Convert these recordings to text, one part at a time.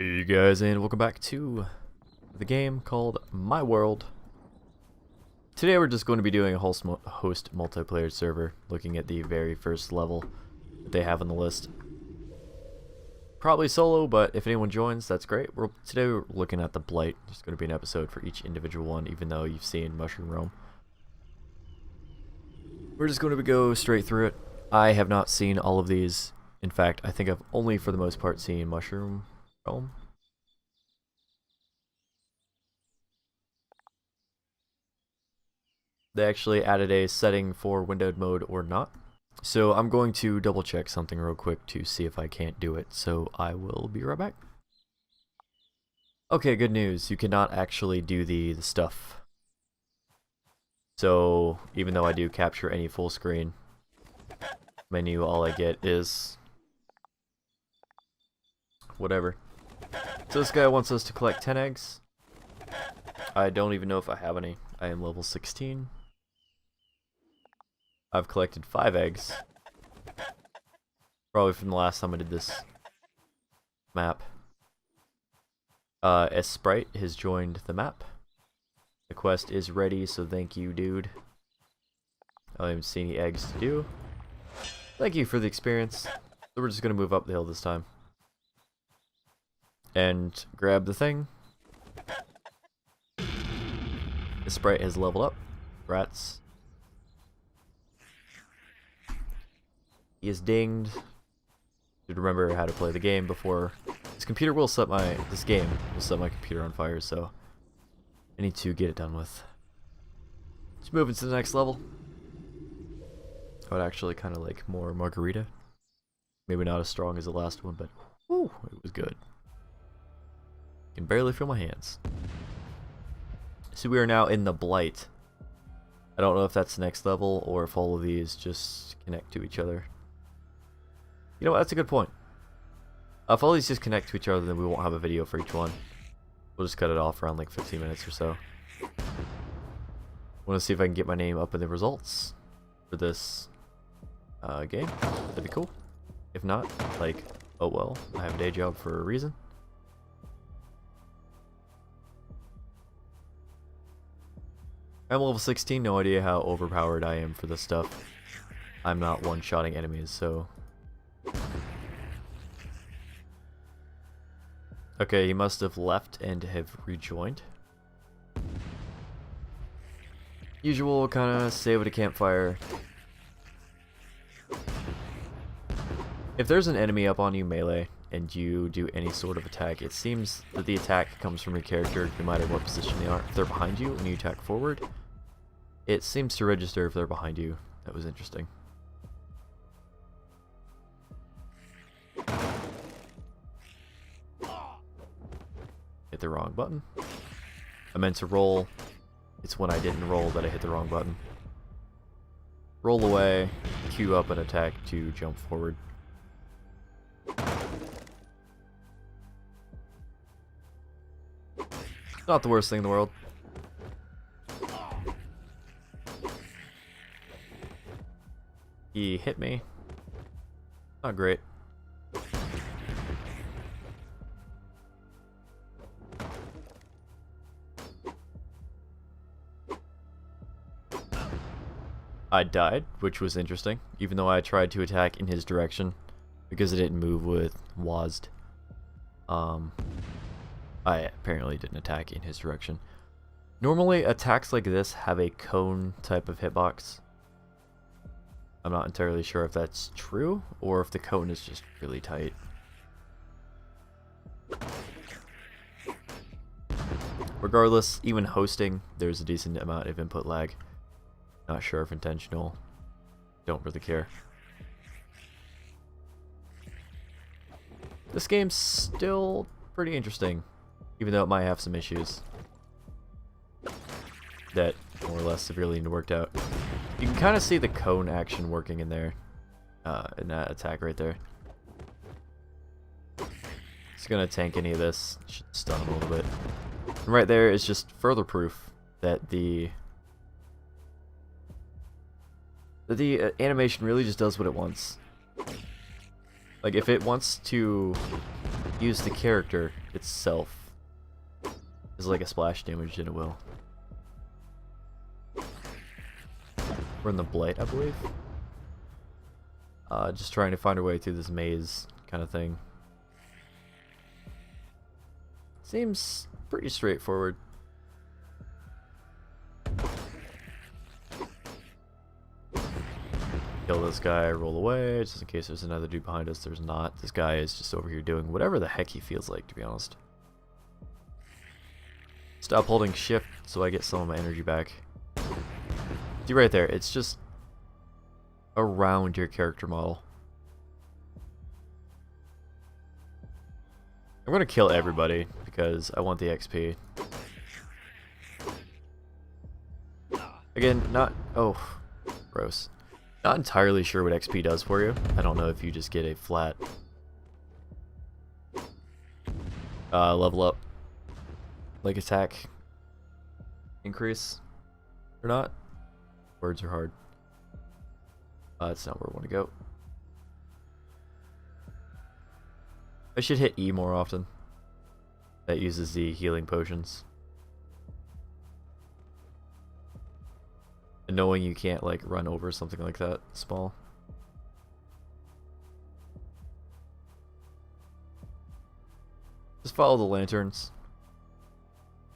Hey guys, and welcome back to the game called MyWorld. Today we're just going to be doing a host multiplayer server, looking at the very first level that they have on the list. Probably solo, but if anyone joins, that's great. Today we're looking at the Blight. There's going to be an episode for each individual one, even though you've seen Mushroom Realm. We're just going to go straight through it. I have not seen all of these. In fact, I think I've only for the most part seen Mushroom Realm. They actually added a setting for windowed mode or not. So I'm going to double check something real quick to see if I can't do it. So I will be right back. Okay, good news. You cannot actually do the stuff. So even though I do capture any full screen menu, all I get is whatever. So this guy wants us to collect 10 eggs. I don't even know if I have any. I am level 16. I've collected 5 eggs. Probably from the last time I did this map. A sprite has joined the map. The quest is ready, so thank you, dude. I don't even see any eggs to do. Thank you for the experience. So we're just gonna move up the hill this time. And grab the thing. The sprite has leveled up. Rats. He is dinged. Should remember how to play the game before this computer will set this game will set my computer on fire, so I need to get it done with. Let's move into the next level. I would actually kind of like more margarita. Maybe not as strong as the last one, but whew, it was good. Can barely feel my hands. So we are now in the Blight. I don't know if that's the next level or if all of these just connect to each other. You know what, that's a good point. If all these just connect to each other, then we won't have a video for each one. We'll just cut it off around like 15 minutes or so. Want to see if I can get my name up in the results for this game. That'd be cool. If not, like, oh well, I have a day job for a reason. I'm level 16, no idea how overpowered I am for this stuff. I'm not one-shotting enemies, so... Okay, he must have left and have rejoined. Usual kind of save at a campfire. If there's an enemy up on you melee and you do any sort of attack, it seems that the attack comes from your character no matter what position they are. If they're behind you and you attack forward, it seems to register if they're behind you. That was interesting. Hit the wrong button. I meant to roll. It's when I didn't roll that I hit the wrong button. Roll away, queue up an attack to jump forward. Not the worst thing in the world. He hit me. Not great. I died, which was interesting, even though I tried to attack in his direction because it didn't move with WASD. I apparently didn't attack in his direction. Normally, attacks like this have a cone type of hitbox. I'm not entirely sure if that's true or if the cone is just really tight. Regardless, even hosting, there's a decent amount of input lag. Not sure if intentional. Don't really care. This game's still pretty interesting, even though it might have some issues that more or less severely worked out. You can kind of see the cone action working in there, in that attack right there. It's gonna tank any of this. Should stun him a little bit. And right there is just further proof that the animation really just does what it wants. Like, if it wants to use the character itself is like a splash damage, then it will. We're in the Blight, I believe. Just trying to find our way through this maze kind of thing. Seems pretty straightforward. Kill this guy, roll away, just in case there's another dude behind us. There's not. This guy is just over here doing whatever the heck he feels like, to be honest. Stop holding shift so I get some of my energy back. See right there, it's just around your character model. I'm gonna kill everybody because I want the XP. Again, not... oh, gross. Not entirely sure what XP does for you. I don't know if you just get a flat level up, like attack increase, or not. Words are hard. That's not where I want to go. I should hit E more often. That uses the healing potions. And knowing you can't like run over something like that small. Just follow the lanterns.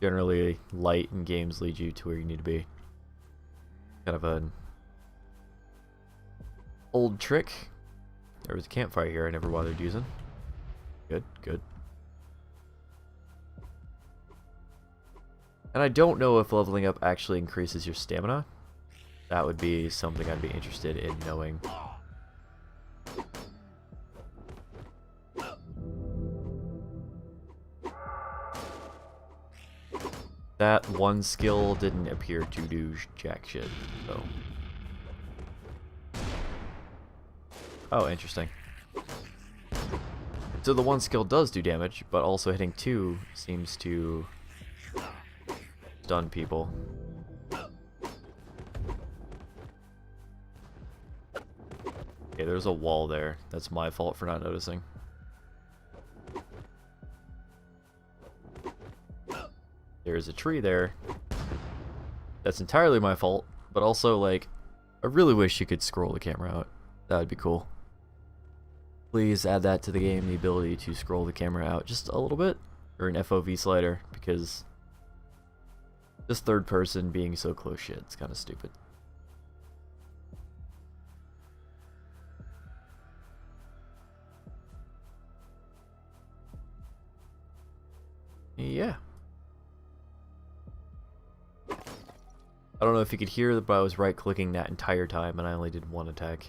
Generally, light in games lead you to where you need to be. Kind of an old trick. There was a campfire here I never bothered using. Good, good. And I don't know if leveling up actually increases your stamina. That would be something I'd be interested in knowing. That one skill didn't appear to do jack shit, so. Oh, interesting. So the one skill does do damage, but also hitting 2 seems to stun people. Okay, there's a wall there. That's my fault for not noticing. There's a tree there. That's entirely my fault, but also, like, I really wish you could scroll the camera out. That would be cool. Please add that to the game, the ability to scroll the camera out just a little bit, or an FOV slider, because this third person being so close shit, it's kind of stupid. Yeah. I don't know if you could hear, but I was right-clicking that entire time, and I only did one attack.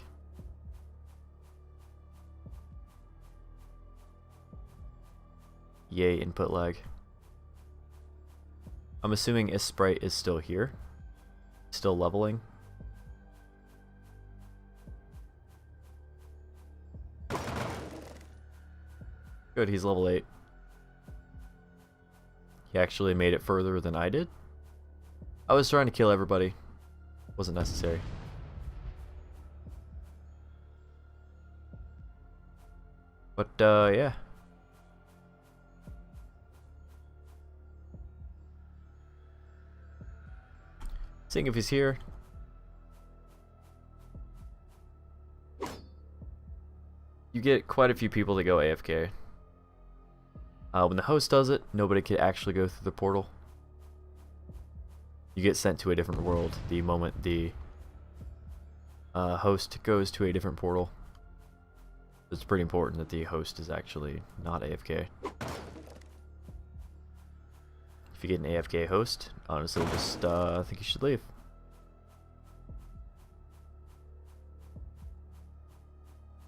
Yay, input lag. I'm assuming Sprite is still here. Still leveling. Good, he's level 8. He actually made it further than I did. I was trying to kill everybody. Wasn't necessary. But, yeah. Seeing if he's here. You get quite a few people to go AFK. When the host does it, nobody can actually go through the portal. You get sent to a different world the moment the host goes to a different portal. It's pretty important that the host is actually not AFK. If you get an AFK host, honestly, just I think you should leave.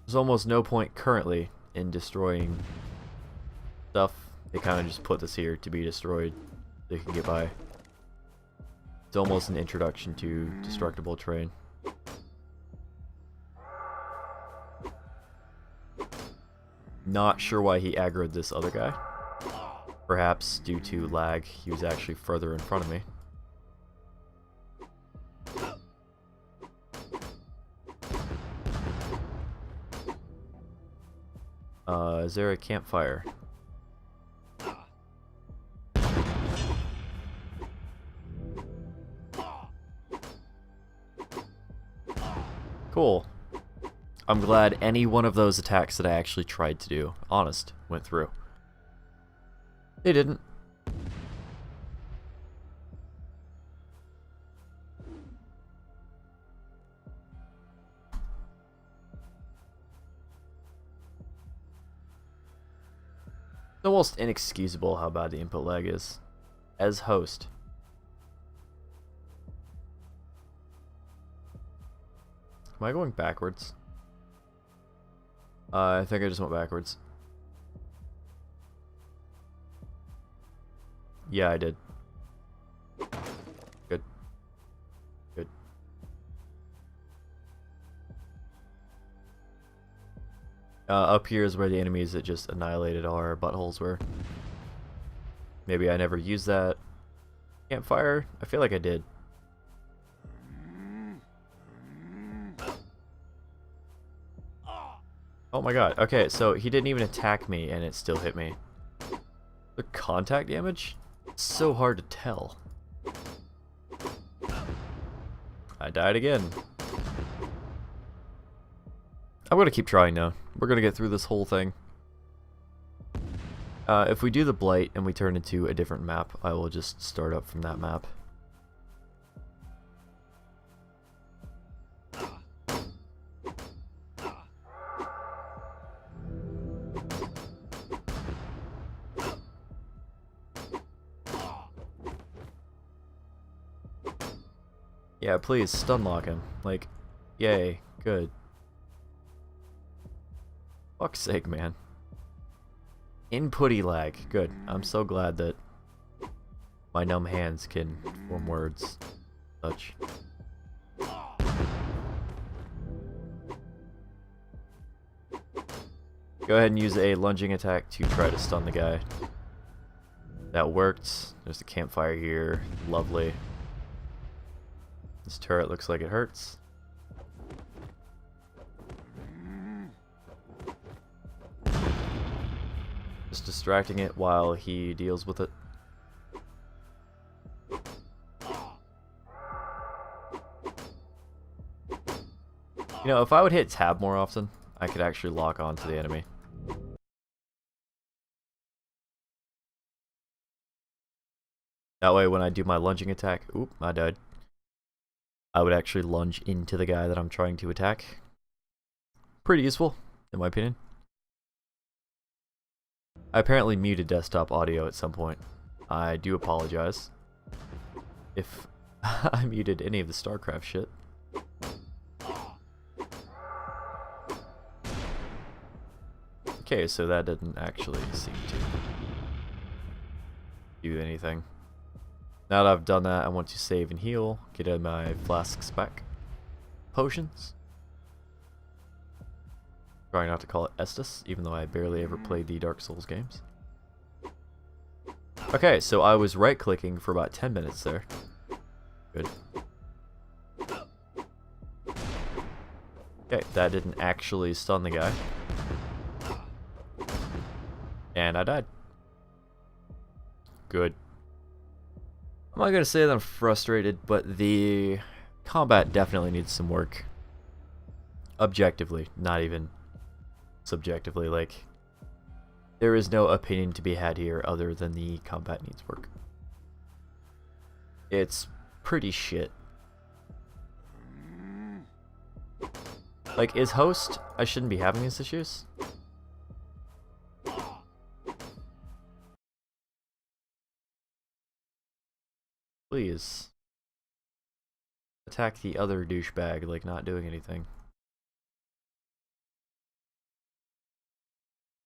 There's almost no point currently in destroying stuff. They kind of just put this here to be destroyed so you can get by. It's almost an introduction to destructible terrain. Not sure why he aggroed this other guy. Perhaps due to lag, he was actually further in front of me. Is there a campfire? Cool. I'm glad any one of those attacks that I actually tried to do, honest, went through. They didn't. It's almost inexcusable how bad the input lag is. As host. Am I going backwards? I think I just went backwards. Yeah, I did. Good. Good. Up here is where the enemies that just annihilated our buttholes were. Maybe I never used that campfire. I feel like I did. Oh my god. Okay, so he didn't even attack me and it still hit me. The contact damage? It's so hard to tell. I died again. I'm gonna keep trying now. We're gonna get through this whole thing. If we do the Blight and we turn into a different map, I will just start up from that map. Yeah, please, stun lock him. Like, yay, good. Fuck's sake, man. Inputty lag, good. I'm so glad that my numb hands can form words. Such. Go ahead and use a lunging attack to try to stun the guy. That worked. There's the campfire here. Lovely. This turret looks like it hurts. Just distracting it while he deals with it. You know, if I would hit tab more often, I could actually lock on to the enemy. That way when I do my lunging attack, oop, I died. I would actually lunge into the guy that I'm trying to attack. Pretty useful, in my opinion. I apparently muted desktop audio at some point. I do apologize if I muted any of the StarCraft shit. Okay, so that didn't actually seem to do anything. Now that I've done that, I want to save and heal, get in my flasks back. Potions. Trying not to call it Estus, even though I barely ever played the Dark Souls games. Okay, so I was right-clicking for about 10 minutes there. Good. Okay, that didn't actually stun the guy. And I died. Good. I'm not gonna say that I'm frustrated, but the combat definitely needs some work. Objectively, not even subjectively. Like, there is no opinion to be had here other than the combat needs work. It's pretty shit. Like, is host, I shouldn't be having these issues? Please. Attack the other douchebag, like not doing anything.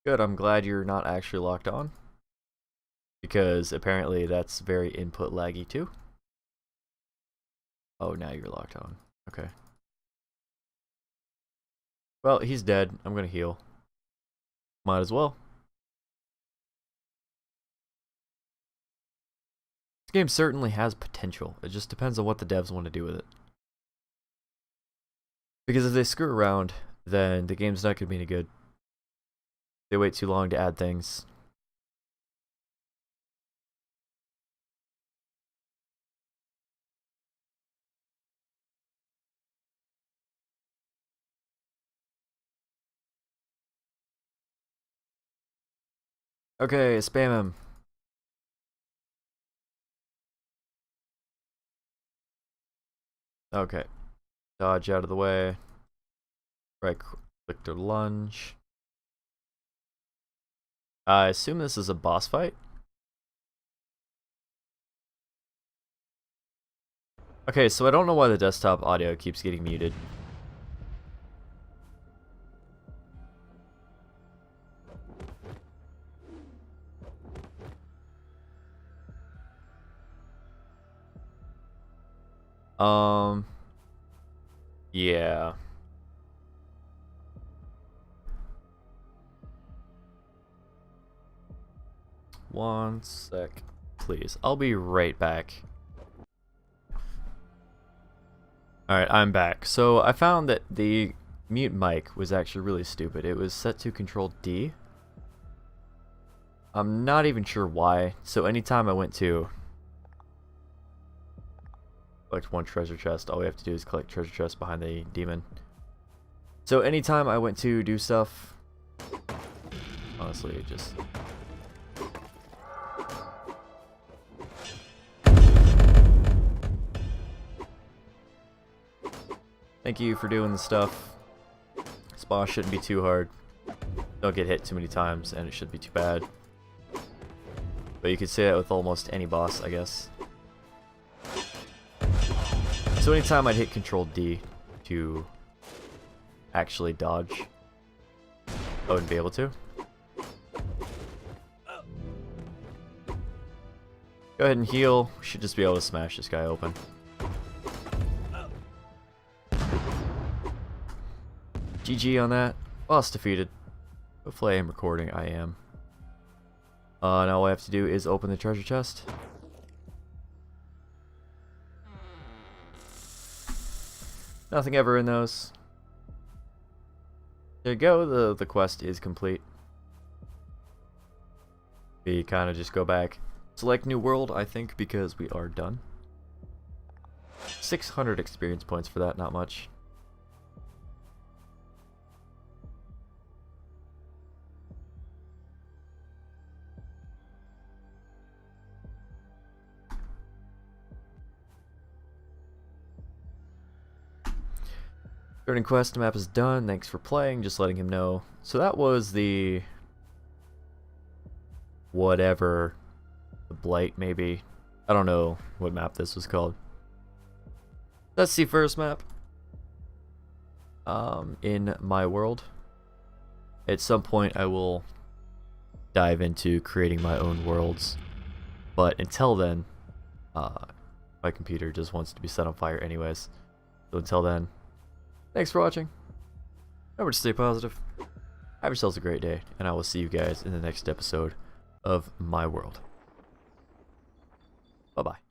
Good, I'm glad you're not actually locked on. Because apparently that's very input laggy too. Oh, now you're locked on. Okay. Well, he's dead. I'm gonna heal. Might as well. This game certainly has potential. It just depends on what the devs want to do with it. Because if they screw around, then the game's not going to be any good. They wait too long to add things. Okay, spam him. Okay. Dodge out of the way. Right click to lunge. I assume this is a boss fight. Okay, so I don't know why the desktop audio keeps getting muted. Yeah. One sec, please. I'll be right back. Alright, I'm back. So I found that the mute mic was actually really stupid. It was set to Control D. I'm not even sure why. So anytime I went to collect one treasure chest, all we have to do is collect treasure chest behind the demon. So anytime I went to do stuff, honestly, it just... Thank you for doing the stuff. This boss shouldn't be too hard. Don't get hit too many times, and it shouldn't be too bad. But you could say that with almost any boss, I guess. So anytime I'd hit Control D to actually dodge, I wouldn't be able to. Go ahead and heal. We should just be able to smash this guy open. GG on that. Boss defeated. Hopefully I am recording. I am. Now all I have to do is open the treasure chest. Nothing ever in those. There you go. The quest is complete. We kind of just go back. Select new world, I think, because we are done. 600 experience points for that, not much. Starting quest map is done. Thanks for playing. Just letting him know. So that was the whatever, the Blight maybe. I don't know what map this was called. That's the first map. In MyWorld. At some point I will dive into creating my own worlds. But until then, my computer just wants to be set on fire anyways. So until then, thanks for watching. Remember to stay positive. Have yourselves a great day, and I will see you guys in the next episode of MyWorld. Bye-bye.